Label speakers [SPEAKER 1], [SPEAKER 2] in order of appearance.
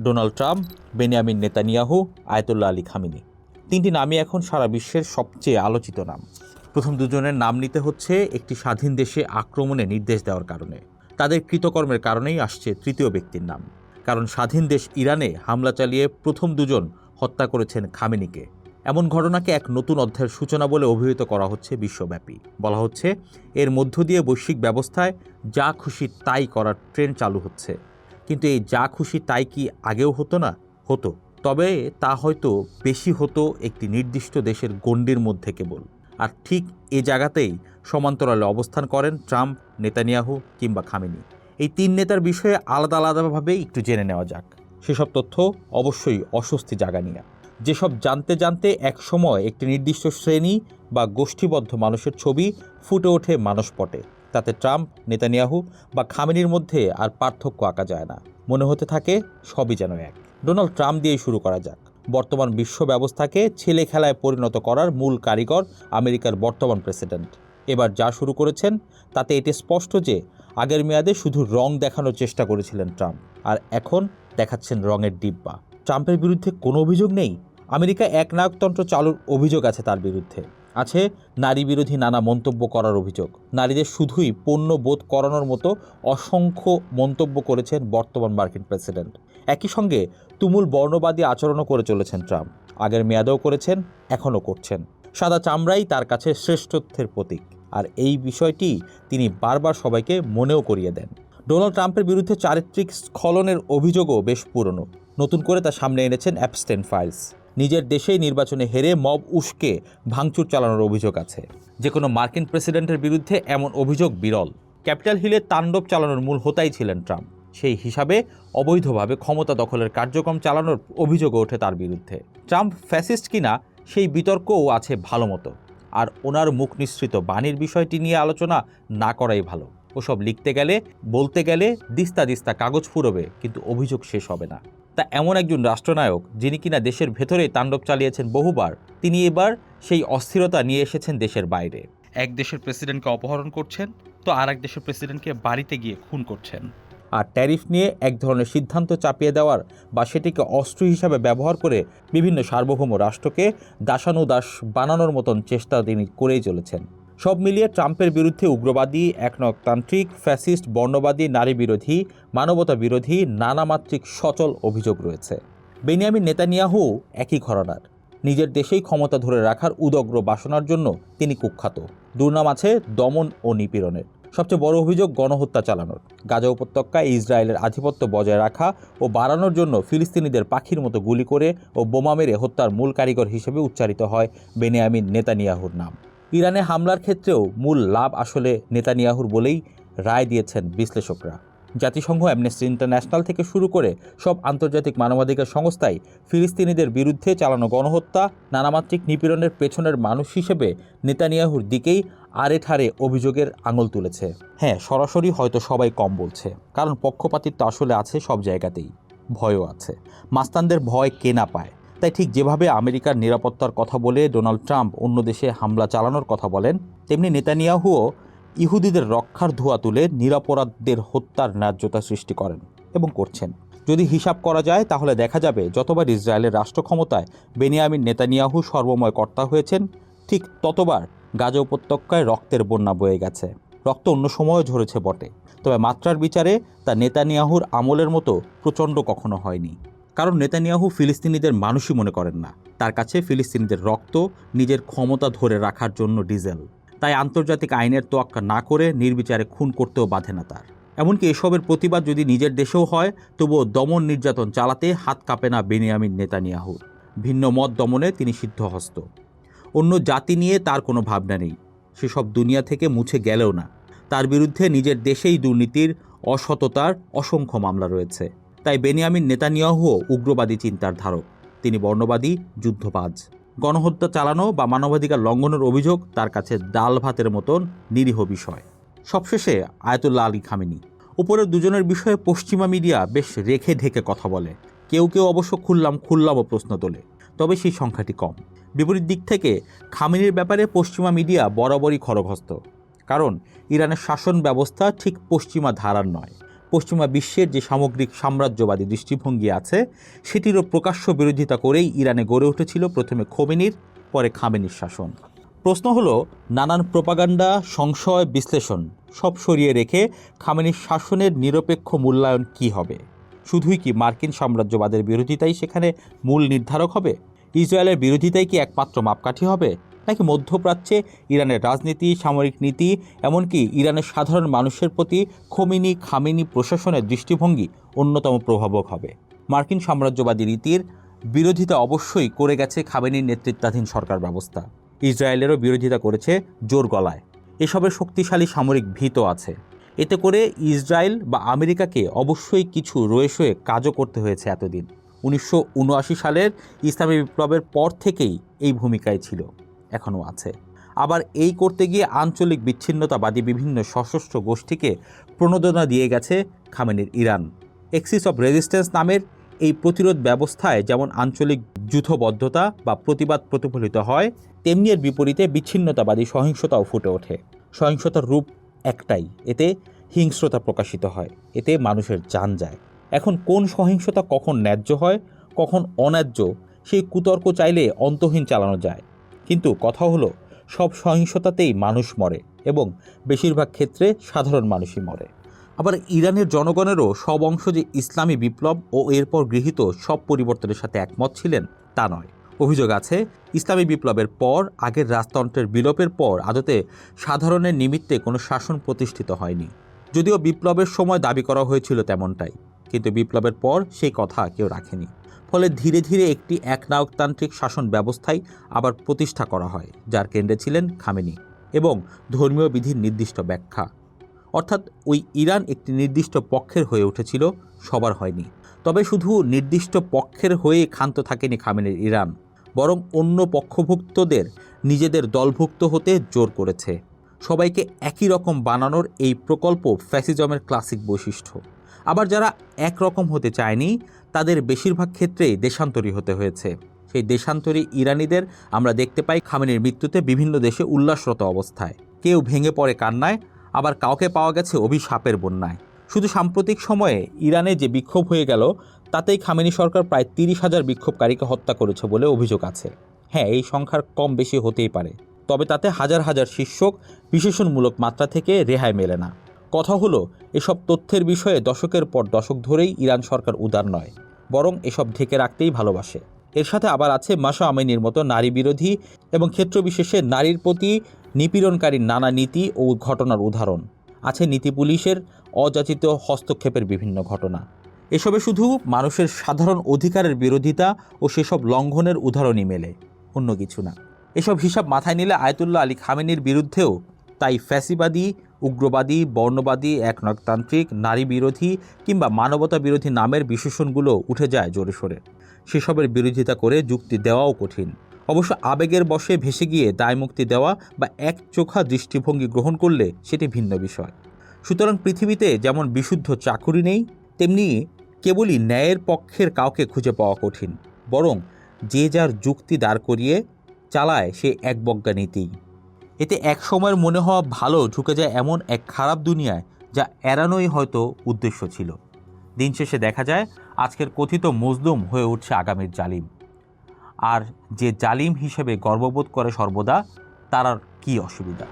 [SPEAKER 1] Donald Trump, Benjamin Netanyahu, Ayatollah Ali Khamenei. তিনটি নামই এখন সারা বিশ্বের সবচেয়ে আলোচিত নাম। প্রথম দুজনের নাম নিতে হচ্ছে একটি স্বাধীন দেশে আক্রমণে নির্দেশ দেওয়ার কারণে। তাদের কৃতকর্মের কারণেই আসছে তৃতীয় ব্যক্তির নাম। কারণ স্বাধীন দেশ ইরানে হামলা চালিয়ে প্রথম দুজন হত্যা করেছেন খামেনিকে। এমন ঘটনাকে এক নতুন অধ্যায়ের সূচনা বলে অভিহিত করা হচ্ছে বিশ্বব্যাপী। বলা হচ্ছে এর মধ্য দিয়ে বৈশ্বিক ব্যবস্থায় যা খুশি তাই করার ট্রেন্ড চালু হচ্ছে। কিন্তু এই যা খুশি তাই কি আগেও হতো না? হতো, তবে তা হয়তো বেশি হতো একটি নির্দিষ্ট দেশের গণ্ডির মধ্যে কেবল। আর ঠিক এ জায়গাতেই সমান্তরালে অবস্থান করেন ট্রাম্প, নেতানিয়াহু কিংবা খামেনি। এই তিন নেতার বিষয়ে আলাদা আলাদাভাবে একটু জেনে নেওয়া যাক। সেসব তথ্য অবশ্যই অস্বস্তি জাগা নিয়ে, যেসব জানতে জানতে একসময় একটি নির্দিষ্ট শ্রেণী বা গোষ্ঠীবদ্ধ মানুষের ছবি ফুটে ওঠে মানসপটে। তাতে ট্রাম্প, নেতানিয়াহু বা খামেনির মধ্যে আর পার্থক্য আঁকা যায় না। মনে হতে থাকে সবই যেন এক। ডোনাল্ড ট্রাম্প দিয়েই শুরু করা যাক। বর্তমান বিশ্ব ব্যবস্থাকে ছেলে খেলায় পরিণত করার মূল কারিগর আমেরিকার বর্তমান প্রেসিডেন্ট। এবার যা শুরু করেছেন তাতে এটি স্পষ্ট যে আগের মেয়াদে শুধু রং দেখানোর চেষ্টা করেছিলেন ট্রাম্প, আর এখন দেখাচ্ছেন রঙের ডিব্বা। ট্রাম্পের বিরুদ্ধে কোনো অভিযোগ নেই। আমেরিকা একনায়কতন্ত্র চালুর অভিযোগ আছে তার বিরুদ্ধে। আছে নারী বিরোধী নানা মন্তব্য করার অভিযোগ। নারীদের শুধুই পণ্য বোধ করানোর মতো অসংখ্য মন্তব্য করেছেন বর্তমান মার্কিন প্রেসিডেন্ট। একই সঙ্গে তুমুল বর্ণবাদী আচরণও করে চলেছেন ট্রাম্প। আগের মেয়াদেও করেছেন, এখনও করছেন। সাদা চামড়াই তার কাছে শ্রেষ্ঠত্বের প্রতীক, আর এই বিষয়টি তিনি বারবার সবাইকে মনেও করিয়ে দেন। ডোনাল্ড ট্রাম্পের বিরুদ্ধে চারিত্রিক স্খলনের অভিযোগও বেশ পুরনো। নতুন করে তা সামনে এনেছেন অ্যাপস্টেইন ফাইলস। নিজের দেশেই নির্বাচনে হেরে মব উস্কে ভাঙচুর চালানোর অভিযোগ আছে। যে কোনো মার্কিন প্রেসিডেন্টের বিরুদ্ধে এমন অভিযোগ বিরল। ক্যাপিটাল হিলে তাণ্ডব চালানোর মূল হোতাই ছিলেন ট্রাম্প। সেই হিসাবে অবৈধভাবে ক্ষমতা দখলের কার্যক্রম চালানোর অভিযোগও ওঠে তার বিরুদ্ধে। ট্রাম্প ফ্যাসিস্ট কিনা সেই বিতর্কও আছে ভালো মতো। আর ওনার মুখ নিঃসৃত বাণীর বিষয়টি নিয়ে আলোচনা না করাই ভালো। ওসব লিখতে গেলে, বলতে গেলে দিস্তা দিস্তা কাগজ ফুরোবে, কিন্তু অভিযোগ শেষ হবে না। তা এমন একজন রাষ্ট্রনায়ক যিনি কিনা দেশের ভেতরে তাণ্ডব চালিয়েছেন বহুবার, তিনি এবার সেই অস্থিরতা নিয়ে এসেছেন দেশের বাইরে। এক দেশের প্রেসিডেন্টকে অপহরণ করছেন, তো আর এক দেশের প্রেসিডেন্টকে বাড়িতে গিয়ে খুন করছেন। আর ট্যারিফ নিয়ে এক ধরনের সিদ্ধান্ত চাপিয়ে দেওয়ার বা সেটিকে অস্ত্র হিসাবে ব্যবহার করে বিভিন্ন সার্বভৌম রাষ্ট্রকে দাসানুদাস বানানোর মতন চেষ্টা তিনি করেই চলেছেন। সব মিলিয়ে ট্রাম্পের বিরুদ্ধে উগ্রবাদী, একনায়কতান্ত্রিক, ফ্যাসিস্ট, বর্ণবাদী, নারী বিরোধী, মানবতা বিরোধী নানামাত্রিক সচল অভিযোগ রয়েছে। বেনিয়ামিন নেতানিয়াহু একই ঘরানার। নিজের দেশেই ক্ষমতা ধরে রাখার উদগ্র বাসনার জন্য তিনি কুখ্যাত। দুর্নাম আছে দমন ও নিপীড়নের। সবচেয়ে বড় অভিযোগ গণহত্যা চালানোর। গাজা উপত্যকায় ইসরায়েলের আধিপত্য বজায় রাখা ও বাড়ানোর জন্য ফিলিস্তিনিদের পাখির মতো গুলি করে ও বোমা মেরে হত্যার মূল কারিগর হিসেবে উচ্চারিত হয় বেনিয়ামিন নেতানিয়াহুর নাম। ইরানে হামলার ক্ষেত্রেও মূল লাভ আসলে নেতানিয়াহুর বলেই রায় দিয়েছেন বিশ্লেষকরা। জাতিসংঘ, অ্যামনেস্টি ইন্টারন্যাশনাল থেকে শুরু করে সব আন্তর্জাতিক মানবাধিকার সংস্থাই ফিলিস্তিনিদের বিরুদ্ধে চালানো গণহত্যা, নানামাত্রিক নিপীড়নের পেছনের মানুষ হিসেবে নেতানিয়াহুর দিকেই আড়ে-ঠাড়ে অভিযোগের আঙুল তুলেছে। হ্যাঁ, সরাসরি হয়তো সবাই কম বলছে, কারণ পক্ষপাতিত্ব আসলে আছে সব জায়গাতেই। ভয়ও আছে। মাস্তানদের ভয় কে না পায়। তাই ঠিক যেভাবে আমেরিকার নিরাপত্তার কথা বলে ডোনাল্ড ট্রাম্প অন্য দেশে হামলা চালানোর কথা বলেন, তেমনি নেতানিয়াহুও ইহুদিদের রক্ষার ধোঁয়া তুলে নিরপরাধদের হত্যার ন্যায্যতা সৃষ্টি করেন এবং করছেন। যদি হিসাব করা যায় তাহলে দেখা যাবে যতবার ইসরায়েলের রাষ্ট্র ক্ষমতায় বেনিয়ামিন নেতানিয়াহু সর্বময় কর্তা হয়েছেন, ঠিক ততবার গাজা উপত্যকায় রক্তের বন্যা বয়ে গেছে। রক্ত অন্য সময়ও ঝরেছে বটে, তবে মাত্রার বিচারে তা নেতানিয়াহুর আমলের মতো প্রচণ্ড কখনো হয়নি। কারণ নেতানিয়াহু ফিলিস্তিনিদের মানুষই মনে করেন না। তার কাছে ফিলিস্তিনিদের রক্ত নিজের ক্ষমতা ধরে রাখার জন্য ডিজেল। তাই আন্তর্জাতিক আইনের তোয়াক্কা না করে নির্বিচারে খুন করতেও বাধে না তার। এমনকি এসবের প্রতিবাদ যদি নিজের দেশেও হয়, তবুও দমন নির্যাতন চালাতে হাত কাঁপে না বেনিয়ামিন নেতানিয়াহুর। ভিন্ন মত দমনে তিনি সিদ্ধহস্ত। অন্য জাতি নিয়ে তার কোনো ভাবনা নেই। সেসব দুনিয়া থেকে মুছে গেলেও না। তার বিরুদ্ধে নিজের দেশেই দুর্নীতির, অসততার অসংখ্য মামলা রয়েছে। তাই বেনিয়ামিন নেতানিয়াহুও উগ্রবাদী চিন্তার ধারক। তিনি বর্ণবাদী, যুদ্ধবাজ। গণহত্যা চালানো বা মানবাধিকার লঙ্ঘনের অভিযোগ তার কাছে ডাল ভাতের মতন নিরীহ বিষয়। সবশেষে আয়াতুল্লাহ আলী খামেনি। উপরের দুজনের বিষয়ে পশ্চিমা মিডিয়া বেশ রেখে ঢেকে কথা বলে। কেউ কেউ অবশ্য খুল্লামও প্রশ্ন তোলে, তবে সেই সংখ্যাটি কম। বিপরীত দিক থেকে খামেনির ব্যাপারে পশ্চিমা মিডিয়া বরাবরই খড়গহস্ত। কারণ ইরানের শাসন ব্যবস্থা ঠিক পশ্চিমা ধারার নয়। পশ্চিমা বিশ্বের যে সামগ্রিক সাম্রাজ্যবাদী দৃষ্টিভঙ্গি আছে সেটিরও প্রকাশ্য বিরোধিতা করেই ইরানে গড়ে উঠেছিল প্রথমে খোমেনির, পরে খামেনির শাসন। প্রশ্ন হলো, নানান প্রোপাগান্ডা, সংশয়, বিশ্লেষণ সব সরিয়ে রেখে খামেনির শাসনের নিরপেক্ষ মূল্যায়ন কি হবে? শুধুই কি মার্কিন সাম্রাজ্যবাদের বিরোধিতাই সেখানে মূল নির্ধারক হবে? ইসরায়েলের বিরোধিতাই কি একমাত্র মাপকাঠি হবে? নাকি মধ্যপ্রাচ্যে ইরানের রাজনীতি, সামরিক নীতি, এমনকি ইরানের সাধারণ মানুষের প্রতি খামেনি প্রশাসনের দৃষ্টিভঙ্গি অন্যতম প্রভাবক হবে? মার্কিন সাম্রাজ্যবাদী রীতির বিরোধিতা অবশ্যই করে গেছে খামেনির নেতৃত্বাধীন সরকার ব্যবস্থা। ইসরায়েলেরও বিরোধিতা করেছে জোর গলায়। এসবের শক্তিশালী সামরিক ভিত আছে। এতে করে ইসরায়েল বা আমেরিকাকে অবশ্যই কিছু রয়ে কাজও করতে হয়েছে এতদিন। 1979 সালের ইসলামী বিপ্লবের পর থেকেই এই ভূমিকায় ছিল, এখনও আছে। আবার এই করতে গিয়ে আঞ্চলিক বিচ্ছিন্নতাবাদী বিভিন্ন সশস্ত্র গোষ্ঠীকে প্রণোদনা দিয়ে গেছে খামেনির ইরান। এক্সিস অব রেজিস্ট্যান্স নামের এই প্রতিরোধ ব্যবস্থায় যেমন আঞ্চলিক যূথবদ্ধতা বা প্রতিবাদ প্রতিফলিত হয়, তেমনি এর বিপরীতে বিচ্ছিন্নতাবাদী সহিংসতাও ফুটে ওঠে। সহিংসতার রূপ একটাই, এতে হিংস্রতা প্রকাশিত হয়, এতে মানুষের জান যায়। এখন কোন সহিংসতা কখন ন্যায্য হয়, কখন অন্যায্য, সেই কুতর্ক চাইলে অন্তহীন চালানো যায়। কিন্তু কথা হলো, সব সহিংসতাতেই মানুষ মরে এবং বেশিরভাগ ক্ষেত্রে সাধারণ মানুষই মরে। আবার ইরানের জনগণেরও সব অংশ যে ইসলামী বিপ্লব ও এরপর গৃহীত সব পরিবর্তনের সাথে একমত ছিলেন তা নয়। অভিযোগ আছে, ইসলামী বিপ্লবের পর আগের রাজতন্ত্রের বিলোপের পর আদতে সাধারণের নিমিত্তে কোনো শাসন প্রতিষ্ঠিত হয়নি। যদিও বিপ্লবের সময় দাবি করা হয়েছিল তেমনটাই, কিন্তু বিপ্লবের পর সেই কথা কেউ রাখেনি। ফলে ধীরে ধীরে একটি একনায়কতান্ত্রিক শাসন ব্যবস্থাই আবার প্রতিষ্ঠা করা হয়, যার কেন্দ্রে ছিলেন খামেনি এবং ধর্মীয় বিধির নির্দিষ্ট ব্যাখ্যা। অর্থাৎ ওই ইরান একটি নির্দিষ্ট পক্ষের হয়ে উঠেছিল, সবার হয়নি। তবে শুধু নির্দিষ্ট পক্ষের হয়ে ক্ষান্ত থাকেনি খামেনির ইরান, বরং অন্য পক্ষভুক্তদের নিজেদের দলভুক্ত হতে জোর করেছে। সবাইকে একই রকম বানানোর এই প্রকল্প ফ্যাসিজমের ক্লাসিক বৈশিষ্ট্য। আবার যারা একরকম হতে চায়নি তাদের বেশিরভাগ ক্ষেত্রেই দেশান্তরী হতে হয়েছে। সেই দেশান্তরী ইরানিদের আমরা দেখতে পাই খামেনির মৃত্যুতে বিভিন্ন দেশে উল্লাসরত অবস্থায়। কেউ ভেঙে পড়ে কান্নায়, আবার কাউকে পাওয়া গেছে অভিশাপের বন্যায়। শুধু সাম্প্রতিক সময়ে ইরানে যে বিক্ষোভ হয়ে গেল তাতেই খামেনি সরকার প্রায় 30,000 বিক্ষোভকারীকে হত্যা করেছে বলে অভিযোগ আছে। হ্যাঁ, এই সংখ্যার কম বেশি হতেই পারে, তবে তাতে হাজার হাজার শীর্ষক বিশেষণমূলক মাত্রা থেকে রেহাই মেলে না। কথা হলো, এসব তথ্যের বিষয়ে দশকের পর দশক ধরেই ইরান সরকার উদার নয়, বরং এসব ঢেকে রাখতেই ভালোবাসে। এর সাথে আবার আছে মাসা আমিনির মতো নারী বিরোধী এবং ক্ষেত্রবিশেষে নারীর প্রতি নিপীড়নকারী নানা নীতি ও ঘটনার উদাহরণ। আছে নীতি পুলিশের অযাচিত হস্তক্ষেপের বিভিন্ন ঘটনা। এসবে শুধু মানুষের সাধারণ অধিকারের বিরোধিতা ও সেসব লঙ্ঘনের উদাহরণই মেলে, অন্য কিছু না। এসব হিসাব মাথায় নিলে আয়াতুল্লাহ আলী খামেনির বিরুদ্ধেও তাই ফ্যাসিবাদী, উগ্রবাদী, বর্ণবাদী, একনায়কতান্ত্রিক, নারী বিরোধী কিংবা মানবতা বিরোধী নামের বিশেষণগুলো উঠে যায় জোরে সোরে। সেসবের বিরোধিতা করে যুক্তি দেওয়াও কঠিন। অবশ্য আবেগের বশে ভেসে গিয়ে দায়মুক্তি দেওয়া বা একচোখা দৃষ্টিভঙ্গি গ্রহণ করলে সেটি ভিন্ন বিষয়। সুতরাং পৃথিবীতে যেমন বিশুদ্ধ চাকুরি নেই, তেমনি কেবলই ন্যায়ের পক্ষের কাউকে খুঁজে পাওয়া কঠিন। বরং যে যার যুক্তি দাঁড় করিয়ে চালায় সে একবজ্ঞা নীতি। এতে এক সময়ের মনে হওয়া ভালো ঢুকে যায় এমন এক খারাপ দুনিয়ায় যা এড়ানোই হয়তো উদ্দেশ্য ছিল। দিন শেষে দেখা যায় আজকের কথিত মজলুম হয়ে উঠছে আগামীর জালিম। আর যে জালিম হিসেবে গর্ববোধ করে সর্বদা, তার আর কী অসুবিধা?